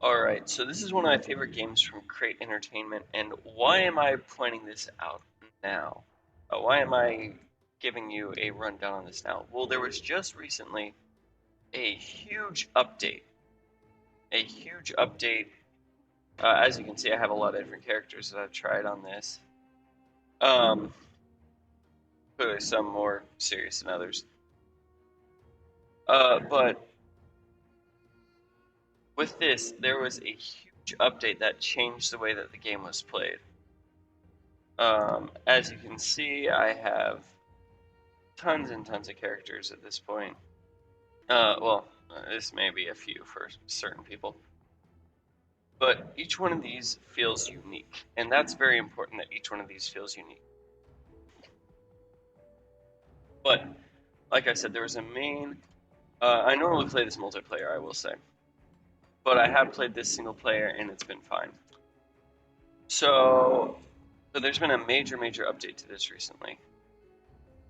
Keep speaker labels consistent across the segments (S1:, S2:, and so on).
S1: Alright, so this is one of my favorite games from Crate Entertainment, and why am I pointing this out now? Why am I giving you a rundown on this now? Well, there was just recently a huge update. A huge update. As you can see, I have a lot of different characters that I've tried on this. Clearly some more serious than others. But with this, there was a huge update that changed the way that the game was played. As you can see, I have tons and tons of characters at this point. This may be a few for certain people, but each one of these feels unique, and that's very important that each one of these feels unique. But like I said, there was a main. I normally play this multiplayer, I will say, but I have played this single player, and it's been fine. So, there's been a major update to this recently.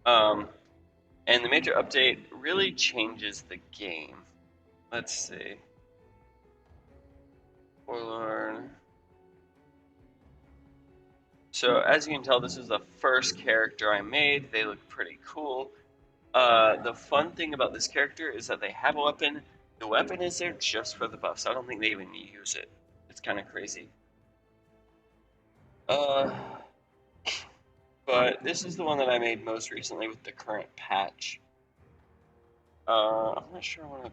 S1: And the major update really changes the game. Let's see. Forlorn. So as you can tell, this is the first character I made. They look pretty cool. The fun thing about this character is that they have a weapon. The weapon is there just for the buffs. I don't think they even use it. It's kind of crazy. Uh, but this is the one that I made most recently with the current patch. I'm not sure I want to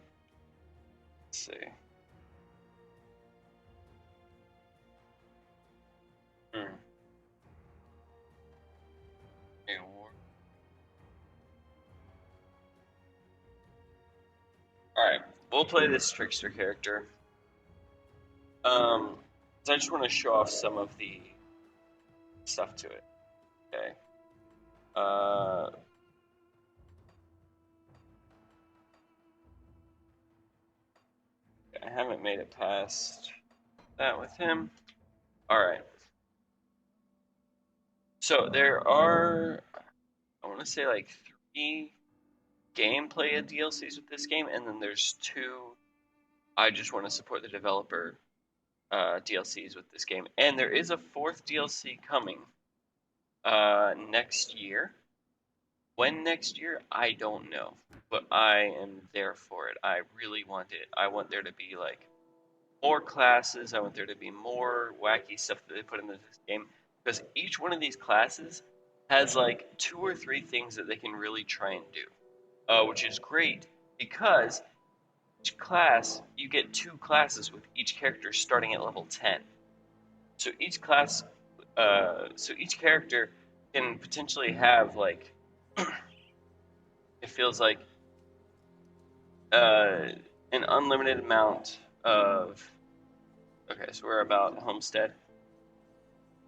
S1: see. Hmm. Alright, we'll play this trickster character. So I just want to show off some of the stuff to it. Okay. Uh, I haven't made it past that with him. Alright. So there are, I want to say like 3 gameplay DLCs with this game, and then there's 2 I just want to support the developer DLCs with this game. And there is a 4th DLC coming next year. When next year, I don't know, but I am there for it. I really want it. I want there to be like more classes. I want there to be more wacky stuff that they put into this game, because each one of these classes has like 2 or 3 things that they can really try and do, which is great because each class you get 2 classes with each character starting at level 10. So each character can potentially have like it feels like uh, an unlimited amount of. Okay, so we're about Homestead.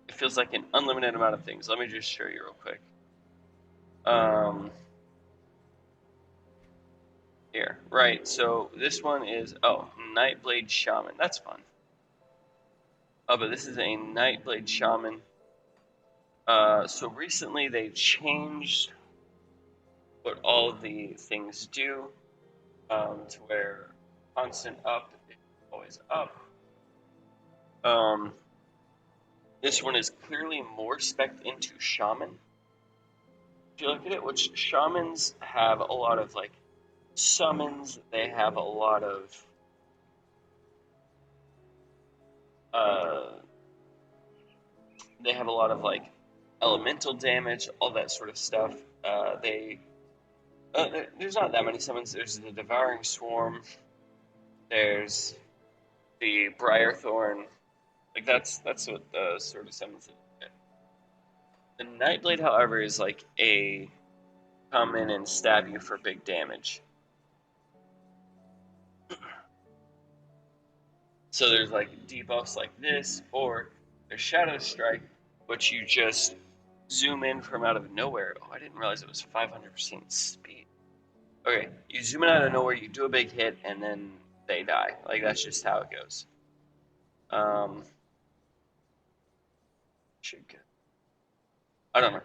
S1: It feels like an unlimited amount of things. Let me just show you real quick. Here, right. So this one is Nightblade Shaman. That's fun. But this is a Nightblade Shaman. So recently they changed what all the things do, to where constant up is always up. This one is clearly more spec'd into Shaman. If you look at it, which Shamans have a lot of like summons, they have a lot of uh, like elemental damage, all that sort of stuff. There's not that many summons. There's the Devouring Swarm. There's the Briarthorn. Like that's what the sort of summons. The Nightblade, however, is like a come in and stab you for big damage. So there's like debuffs like this, or there's Shadow Strike, which you just zoom in from out of nowhere. Oh, I didn't realize it was 500% speed. Okay, you zoom in out of nowhere, you do a big hit, and then they die. Like that's just how it goes. Should go. I don't know.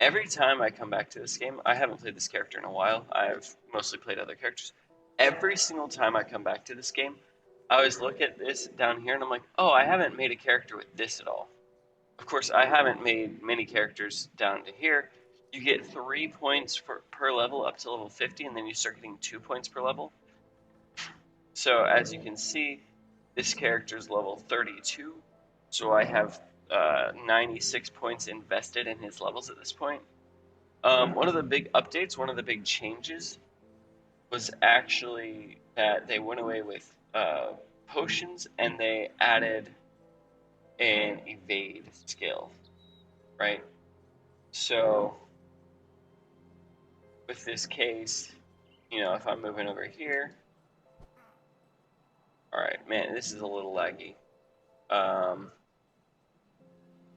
S1: Every time I come back to this game, I haven't played this character in a while. I've mostly played other characters. Every single time I come back to this game, I always look at this down here and I'm like, oh, I haven't made a character with this at all. Of course, I haven't made many characters down to here. You get 3 points per level up to level 50, and then you start getting 2 points per level. So as you can see, this character is level 32, so I have 96 points invested in his levels at this point. One of the big updates, one of the big changes, was actually that they went away with potions and they added an evade skill, right? So with this case, you know, if I'm moving over here, all right, man, this is a little laggy.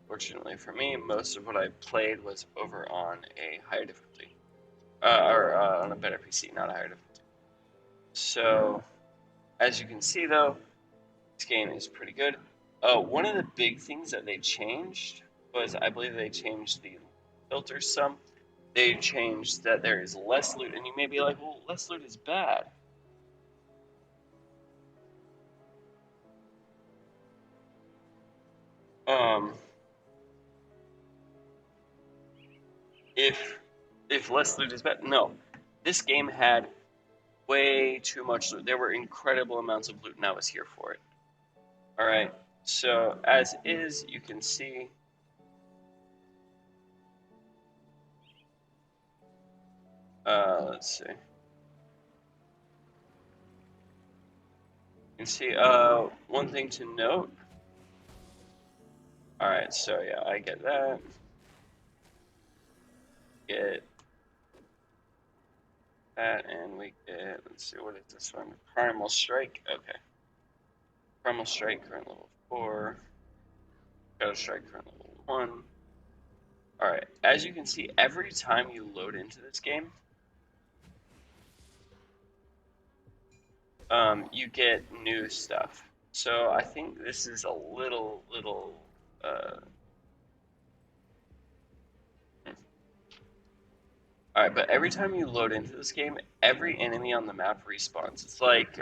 S1: Fortunately for me, most of what I played was over on a higher difficulty, or on a better PC, not a higher difficulty. So, as you can see though, this game is pretty good. One of the big things that they changed was, I believe they changed the filters some. They changed that there is less loot, and you may be like, well, less loot is bad. If less loot is bad, no. This game had way too much loot. There were incredible amounts of loot, and I was here for it. All right. So as is, you can see. Let's see. You can see. One thing to note. All right. So yeah, I get that. Get that, and we get. Let's see. What is this one? Primal Strike. Okay. Primal Strike, current level 4. Shadow Strike, current level 1. Alright, as you can see, every time you load into this game, you get new stuff. So I think this is a little, Alright, but every time you load into this game, every enemy on the map respawns. It's like,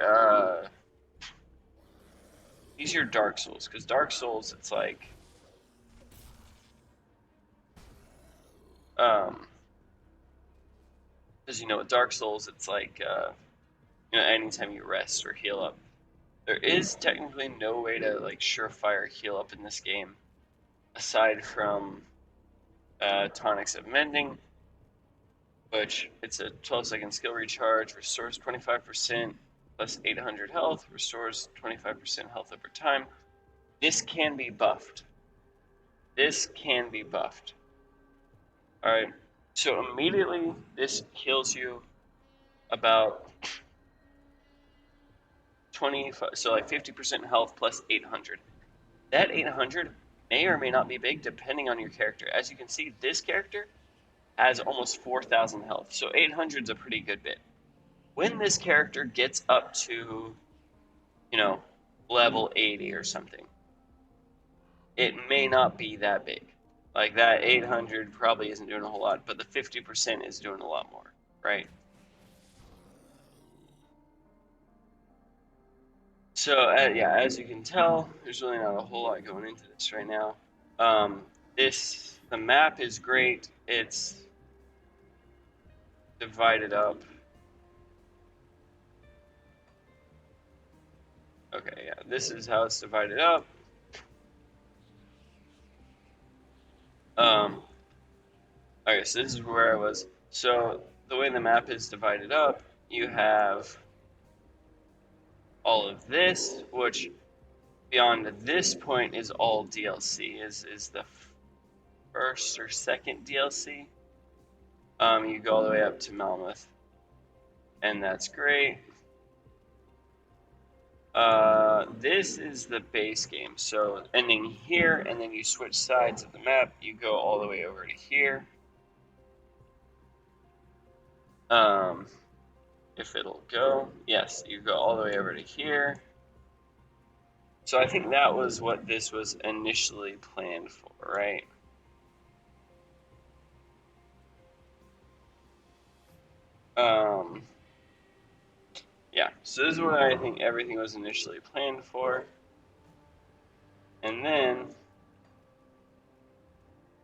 S1: these are Dark Souls, because Dark Souls, it's like, because you know, with Dark Souls, it's like, you know, anytime you rest or heal up. There is technically no way to, like, surefire heal up in this game, aside from Tonics of Mending, which it's a 12-second skill recharge, restores 25% plus 800 health, restores 25% health over time. This can be buffed. This can be buffed. Alright, so immediately this heals you about 25, so like 50% health plus 800. That 800 may or may not be big depending on your character. As you can see, this character has almost 4,000 health, so 800 is a pretty good bit. When this character gets up to, you know, level 80 or something, it may not be that big. Like that 800 probably isn't doing a whole lot, but the 50% is doing a lot more, right? So yeah, as you can tell, there's really not a whole lot going into this right now. The map is great. It's divided up. Okay, yeah, this is how it's divided up. Okay, so this is where I was. So the way the map is divided up, you have all of this, which beyond this point is all DLC, is the first or second DLC. You go all the way up to Malmuth, and that's great. This is the base game, so ending here, and then you switch sides of the map, you go all the way over to here. If it'll go, yes, you go all the way over to here. So I think that was what this was initially planned for, right? Yeah, So this is what I think everything was initially planned for. And then,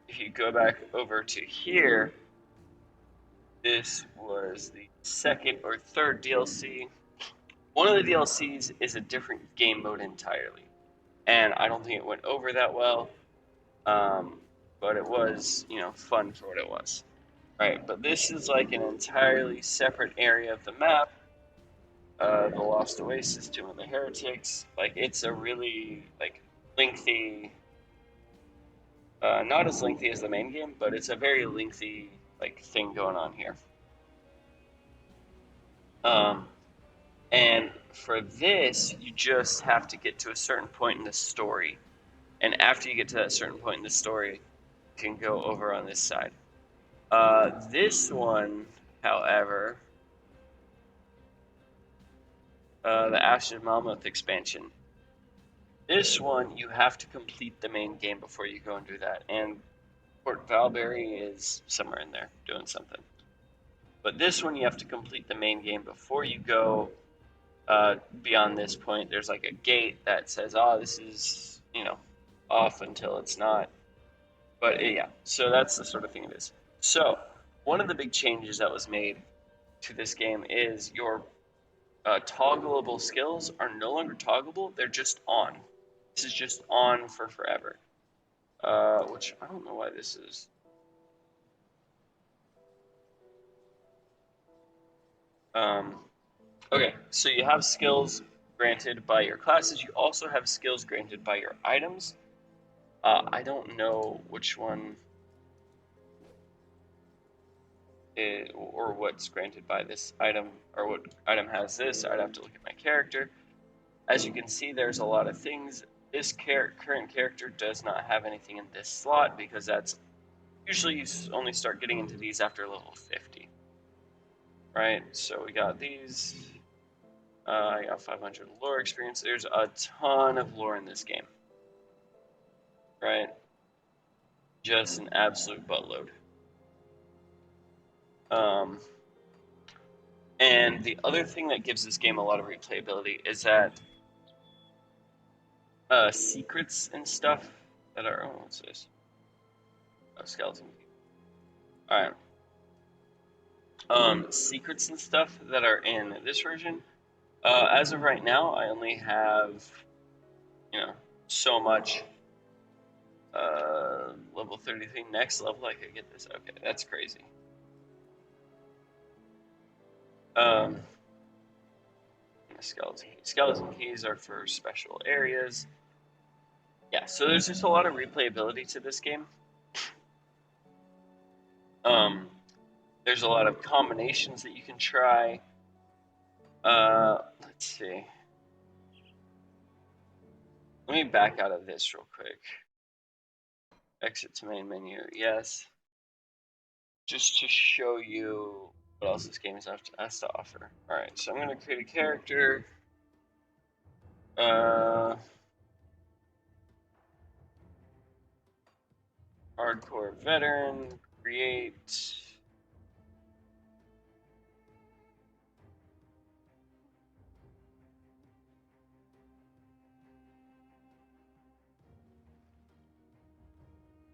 S1: if you go back over to here, this was the second or third DLC. One of the DLCs is a different game mode entirely. And I don't think it went over that well. But it was, fun for what it was. Right, but this is like an entirely separate area of the map. The Lost Oasis, Tomb of the Heretics. Like, it's a really, lengthy, not as lengthy as the main game, but it's a very lengthy, thing going on here. And for this, you just have to get to a certain point in the story. And after you get to that certain point in the story, you can go over on this side. This one, however, the Ashes Mammoth expansion. This one, you have to complete the main game before you go and do that. And Port Valberry is somewhere in there doing something. But this one, you have to complete the main game before you go beyond this point. There's like a gate that says, oh, this is, off until it's not. But yeah, so that's the sort of thing it is. So, one of the big changes that was made to this game is your toggleable skills are no longer toggleable, they're just on. This is just on for forever. Which I don't know why this is. Okay, so you have skills granted by your classes. You also have skills granted by your items. I don't know which one or what's granted by this item, or what item has this. I'd have to look at my character. As you can see, there's a lot of things. This current character does not have anything in this slot because that's usually you only start getting into these after level 50. Right, so we got these. I got 500 lore experience. There's a ton of lore in this game. Right? Just an absolute buttload. And the other thing that gives this game a lot of replayability is that secrets and stuff that are... Oh, what's this? Oh, skeleton key. Alright. Secrets and stuff that are in this version. As of right now, I only have, so much. Level 33. Next level, I could get this. Okay, that's crazy. Skeleton keys are for special areas. Yeah, so there's just a lot of replayability to this game. There's a lot of combinations that you can try. Let's see. Let me back out of this real quick. Exit to main menu, yes. Just to show you what else this game has to offer. Alright, so I'm going to create a character. Hardcore veteran, create.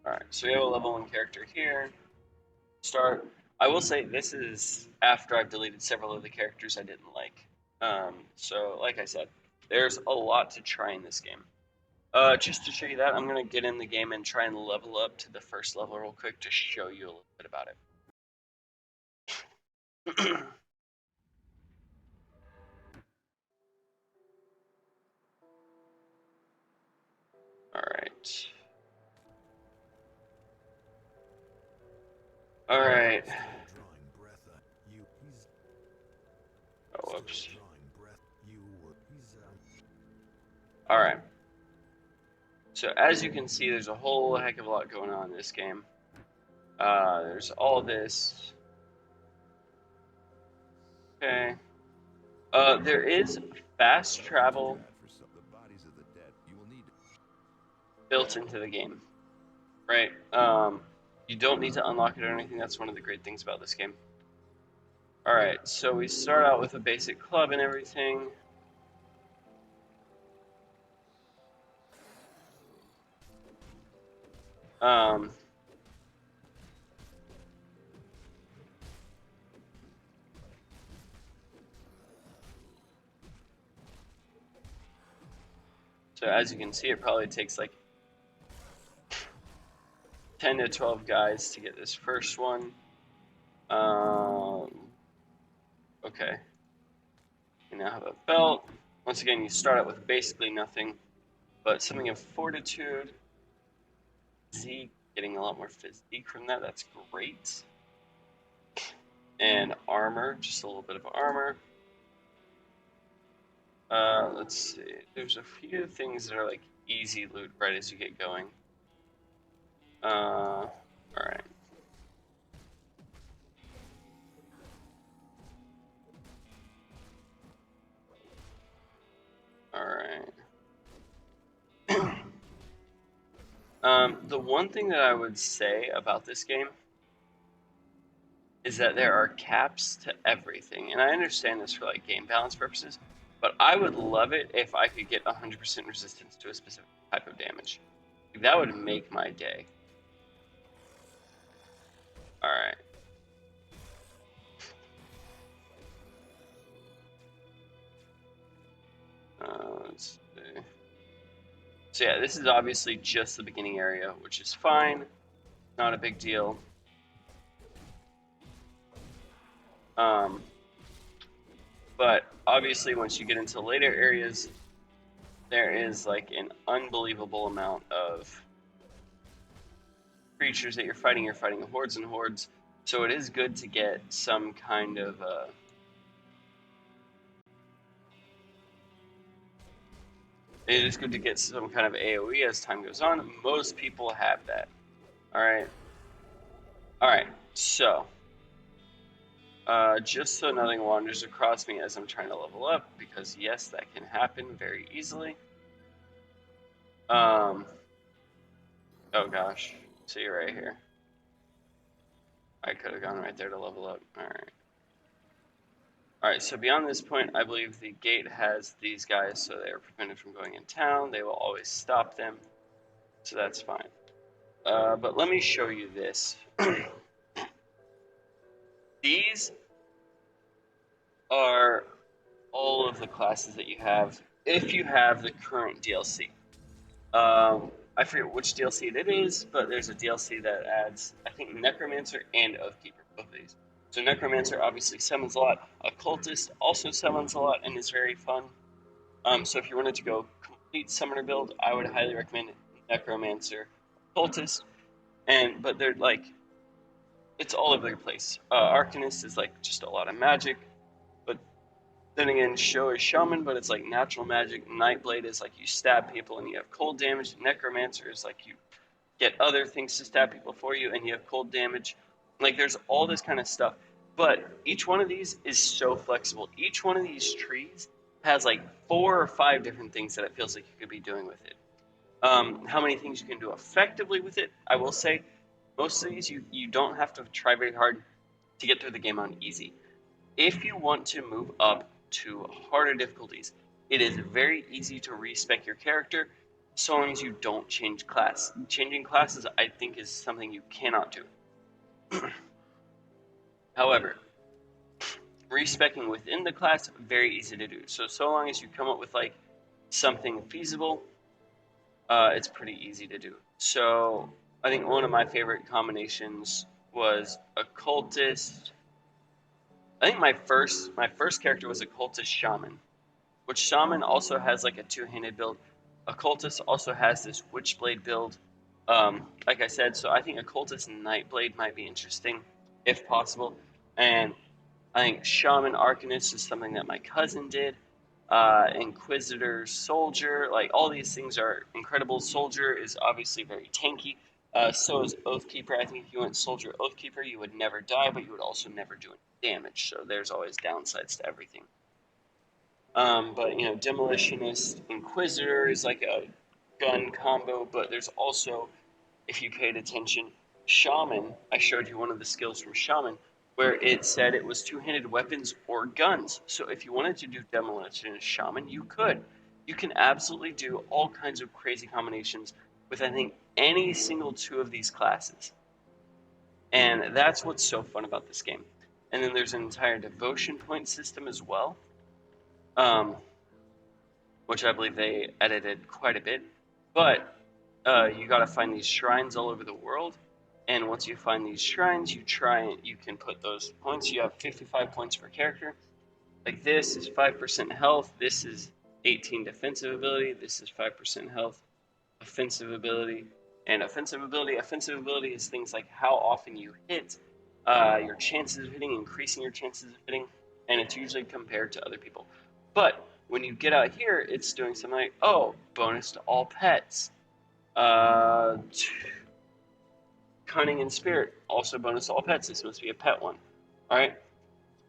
S1: Alright, so we have a level 1 character here. Start. I will say this is after I've deleted several of the characters I didn't like. So, like I said, there's a lot to try in this game. Just to show you that, I'm going to get in the game and try and level up to the first level real quick to show you a little bit about it. Alright. Alright. Oh, whoops. Alright. So as you can see, there's a whole heck of a lot going on in this game. There's all this. Okay. There is fast travel built into the game. Right? You don't need to unlock it or anything. That's one of the great things about this game. Alright, so we start out with a basic club and everything. Um, so as you can see, it probably takes like 10 to 12 guys to get this first one. Okay. You now have a belt. Once again, you start out with basically nothing, but something of fortitude. Z, getting a lot more physique from that. That's great. And armor, just a little bit of armor. Let's see. There's a few things that are like easy loot right as you get going. All right. All right. The one thing that I would say about this game is that there are caps to everything, and I understand this for like game balance purposes, but I would love it if I could get 100% resistance to a specific type of damage. That would make my day. All right. Let's see. So yeah, this is obviously just the beginning area, which is fine. Not a big deal. But obviously once you get into later areas, there is like an unbelievable amount of creatures that you're fighting. You're fighting hordes and hordes. So it is good to get some kind of it is good to get some kind of AoE as time goes on. Most people have that. Alright. Alright, so just so nothing wanders across me as I'm trying to level up, because yes, that can happen very easily. Oh gosh, see you right here. I could have gone right there to level up. Alright. Alright, so beyond this point, I believe the gate has these guys, so they are prevented from going in town. They will always stop them, so that's fine. But let me show you this. These are all of the classes that you have if you have the current DLC. I forget which DLC it is, but there's a DLC that adds, I think, Necromancer and Oathkeeper, both of these. So Necromancer obviously summons a lot. Occultist also summons a lot and is very fun. So if you wanted to go complete summoner build, I would highly recommend Necromancer, Occultist, but they're like, it's all over the place. Arcanist is like just a lot of magic, but then again, Sho is Shaman, but it's like natural magic. Nightblade is like you stab people and you have cold damage. Necromancer is like you get other things to stab people for you and you have cold damage. Like there's all this kind of stuff. But each one of these is so flexible. Each one of these trees has like 4 or 5 different things that it feels like you could be doing with it. How many things you can do effectively with it, I will say, most of these you don't have to try very hard to get through the game on easy. If you want to move up to harder difficulties, it is very easy to respec your character so long as you don't change class. Changing classes, I think, is something you cannot do. However, respecing within the class, very easy to do. So long as you come up with like something feasible, it's pretty easy to do. So I think one of my favorite combinations was Occultist. I think my first character was Occultist Shaman, which Shaman also has like a two-handed build. Occultist also has this Witchblade build. Like I said, so I think Occultist Nightblade might be interesting, if possible. And I think Shaman Arcanist is something that my cousin did. Inquisitor Soldier, like all these things are incredible. Soldier is obviously very tanky. So is Oathkeeper. I think if you went Soldier Oathkeeper, you would never die, but you would also never do any damage. So there's always downsides to everything. But you know, Demolitionist Inquisitor is like a gun combo, but there's also, if you paid attention, Shaman. I showed you one of the skills from Shaman. where it said it was two-handed weapons or guns. So if you wanted to do Demolition Shaman, you could. You can absolutely do all kinds of crazy combinations with, I think, any single two of these classes. And that's what's so fun about this game. And then there's an entire devotion point system as well, um, which I believe they edited quite a bit. But you got to find these shrines all over the world, and once you find these shrines, you can put those points. You have 55 points per character. Like this is 5% health. This is 18 defensive ability. This is 5% health, offensive ability, and offensive ability. Offensive ability is things like how often you hit, your chances of hitting, increasing your chances of hitting, and it's usually compared to other people. But when you get out here, it's doing something like, oh, bonus to all pets. Uh, Cunning and Spirit, also bonus to all pets. This must be a pet one. All right.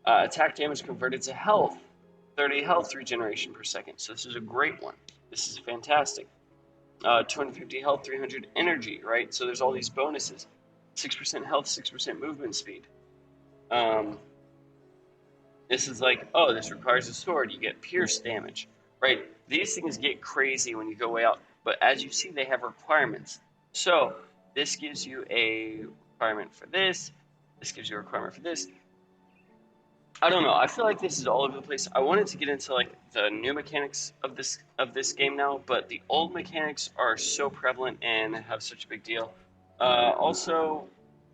S1: Attack damage converted to health, 30 health regeneration per second. So this is a great one. This is fantastic. 250 health, 300 energy, right? So there's all these bonuses. 6% health, 6% movement speed. This is like, oh, this requires a sword. You get pierce damage, right? These things get crazy when you go way out. But as you see, they have requirements. So this gives you a requirement for this. This gives you a requirement for this. I don't know. I feel like this is all over the place. I wanted to get into like the new mechanics of this game now, but the old mechanics are so prevalent and have such a big deal. Also,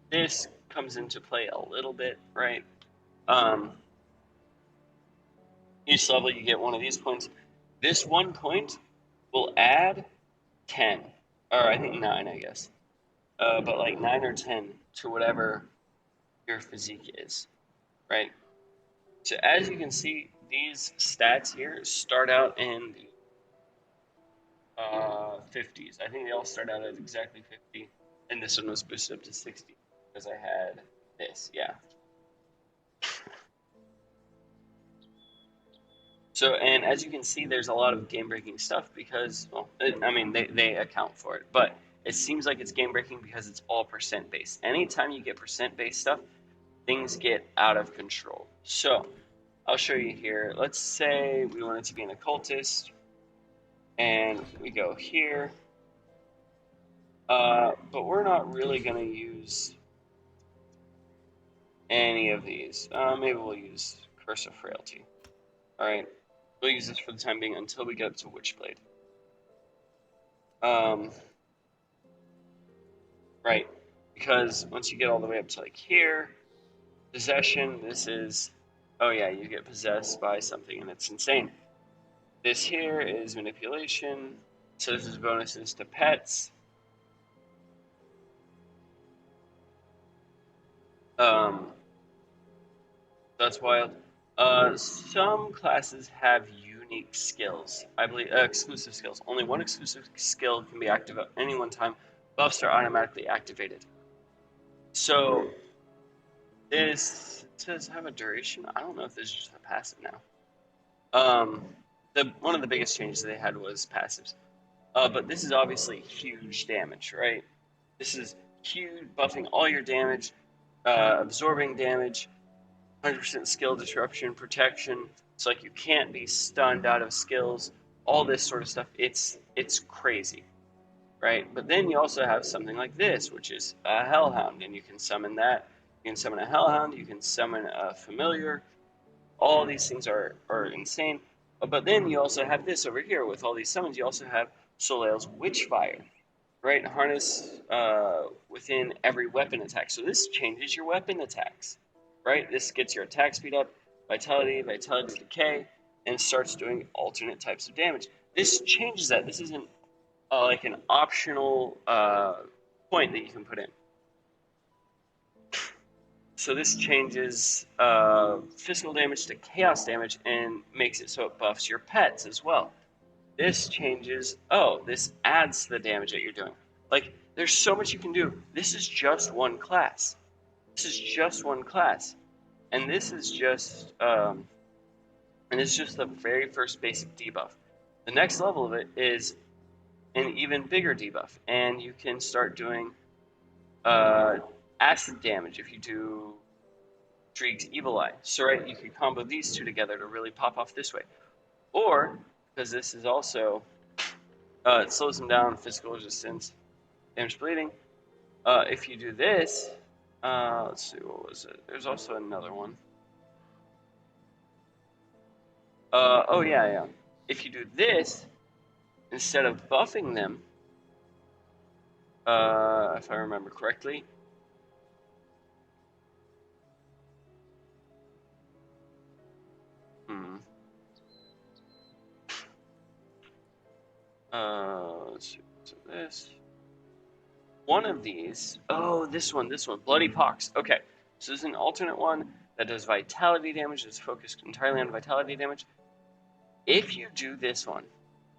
S1: this comes into play a little bit, right? Each level you get one of these points. This 1 point will add 10, or I think 9, I guess. But like 9 or 10 to whatever your physique is, right? So as you can see, these stats here start out in the 50s. I think they all start out at exactly 50, and this one was boosted up to 60 because I had this, yeah. So, and as you can see, there's a lot of game-breaking stuff because, well, I mean, they account for it, but it seems like it's game-breaking because it's all percent-based. Anytime you get percent-based stuff, things get out of control. So, I'll show you here. Let's say we wanted to be an occultist, and we go here. But we're not really going to use any of these. Maybe we'll use Curse of Frailty. All right. We'll use this for the time being until we get up to Witchblade. Right, because once you get all the way up to like here, possession, this is, oh yeah, you get possessed by something and it's insane. This here is manipulation, so this is bonuses to pets. That's wild. Some classes have unique skills. I believe exclusive skills. Only one exclusive skill can be active at any one time. Buffs are automatically activated. So this says have a duration. I don't know if this is just a passive now. One of the biggest changes they had was passives. But this is obviously huge damage, right? This is huge, buffing all your damage, absorbing damage, 100% skill disruption, protection. It's like you can't be stunned out of skills, all this sort of stuff. It's crazy, right? But then you also have something like this, which is a Hellhound, and you can summon that. You can summon a Hellhound, you can summon a Familiar. All these things are insane. But then you also have this over here with all these summons. You also have Soleil's Witchfire, right? Harness within every weapon attack. So this changes your weapon attacks, right? This gets your attack speed up, vitality decay, and starts doing alternate types of damage. This changes that. This isn't like an optional point that you can put in. So this changes physical damage to chaos damage and makes it so it buffs your pets as well. This changes, this adds to the damage that you're doing. Like, there's so much you can do. This is just one class. This is just one class. And this is just, the very first basic debuff. The next level of it is an even bigger debuff. And you can start doing acid damage if you do Shriek's Evil Eye. So right, you could combo these two together to really pop off this way. Or, because this is also, it slows them down, physical resistance, damage bleeding. If you do this, let's see, what was it? There's also another one. Oh yeah. If you do this, instead of buffing them, if I remember correctly, let's see, so this. One of these, oh, this one, Bloody Pox. Okay, so this is an alternate one that does vitality damage, it's focused entirely on vitality damage. If you do this one,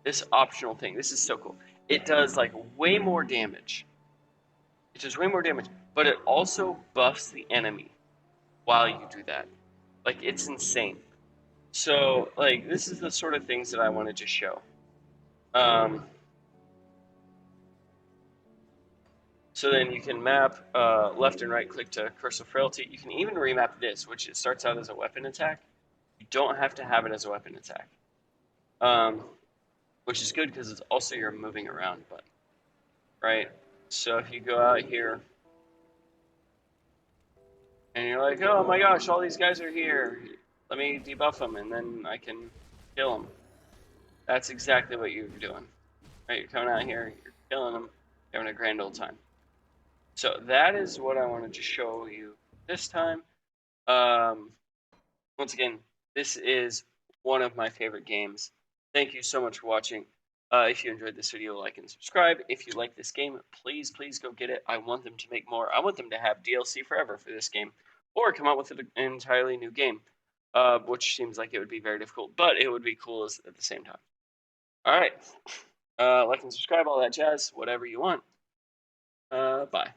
S1: this optional thing, this is so cool. It does like way more damage. It does way more damage, but it also buffs the enemy while you do that. Like, it's insane. So, like, this is the sort of things that I wanted to show. So then you can map left and right click to Curse of Frailty. You can even remap this, which it starts out as a weapon attack. You don't have to have it as a weapon attack, which is good because it's also your moving around button, right? So if you go out here and you're like, oh my gosh, all these guys are here. Let me debuff them and then I can kill them. That's exactly what you're doing, right? You're coming out here, you're killing them, having a grand old time. So that is what I wanted to show you this time. Once again, this is one of my favorite games. Thank you so much for watching. If you enjoyed this video, like and subscribe. If you like this game, please go get it. I want them to make more. I want them to have DLC forever for this game, or come out with an entirely new game, which seems like it would be very difficult, but it would be cool at the same time. All right, like and subscribe, all that jazz, whatever you want. Bye.